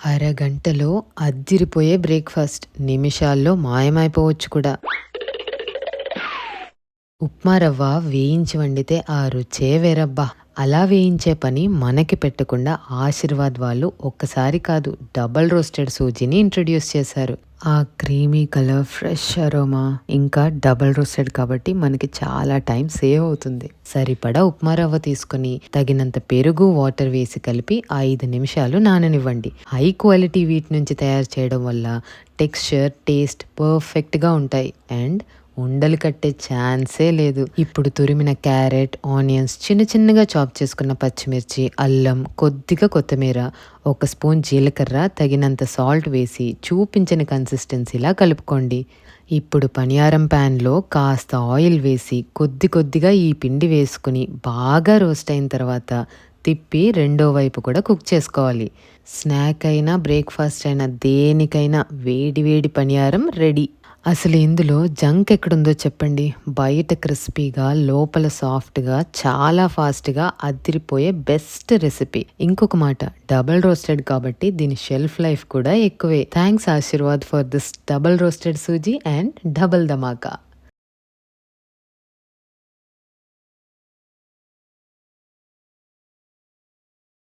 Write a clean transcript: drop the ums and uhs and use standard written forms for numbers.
అరగంటలో అద్దిరిపోయే బ్రేక్‌ఫాస్ట్. నిమిషాల్లో మాయమైపోవచ్చు కూడా. ఉప్మా రవ్వ వేయించి వండితే ఆ రుచే వేరబ్బా! అలా వేయించే పని మనకి పెట్టకుండా ఆశీర్వాద్ వాళ్ళు ఒక్కసారి కాదు డబుల్ రోస్టెడ్ సూజీని ఇంట్రొడ్యూస్ చేశారు. ఆ క్రీమీ కలర్, ఫ్రెష్ అరోమా ఇంకా డబుల్ రోస్టెడ్ కాబట్టి మనకి చాలా టైం సేవ్ అవుతుంది. సరిపడా ఉప్మా రవ్వ తీసుకొని తగినంత పెరుగు, వాటర్ వేసి కలిపి 5 నిమిషాలు నాననివ్వండి. హై క్వాలిటీ వీట్ నుంచి తయారు చేయడం వల్ల టెక్స్చర్, టేస్ట్ పర్ఫెక్ట్‌గా ఉంటాయి. అండ్ ఉండలు కట్టే ఛాన్సే లేదు. ఇప్పుడు తురిమిన క్యారెట్, ఆనియన్స్, చిన్న చిన్నగా చాప్ చేసుకున్న పచ్చిమిర్చి, అల్లం, కొద్దిగా కొత్తిమీర, ఒక స్పూన్ జీలకర్ర, తగినంత సాల్ట్ వేసి చూపించిన కన్సిస్టెన్సీలా కలుపుకోండి. ఇప్పుడు పనియారం ప్యాన్లో కాస్త ఆయిల్ వేసి కొద్ది కొద్దిగా ఈ పిండి వేసుకుని బాగా రోస్ట్ అయిన తర్వాత తిప్పి రెండో వైపు కూడా కుక్ చేసుకోవాలి. స్నాక్ అయినా బ్రేక్ఫాస్ట్ అయినా దేనికైనా వేడి వేడి పనియారం రెడీ. అసలు ఇందులో జంక్ ఎక్కడుందో చెప్పండి. బయట క్రిస్పీగా, లోపల సాఫ్ట్‌గా, చాలా ఫాస్ట్‌గా అదిరిపోయే బెస్ట్ రెసిపీ. ఇంకొక మాట, డబుల్ రోస్టెడ్ కాబట్టి దీని షెల్ఫ్ లైఫ్ కూడా ఎక్కువే. Thanks Aashirvaad for this double roasted sooji and double Dhamaka.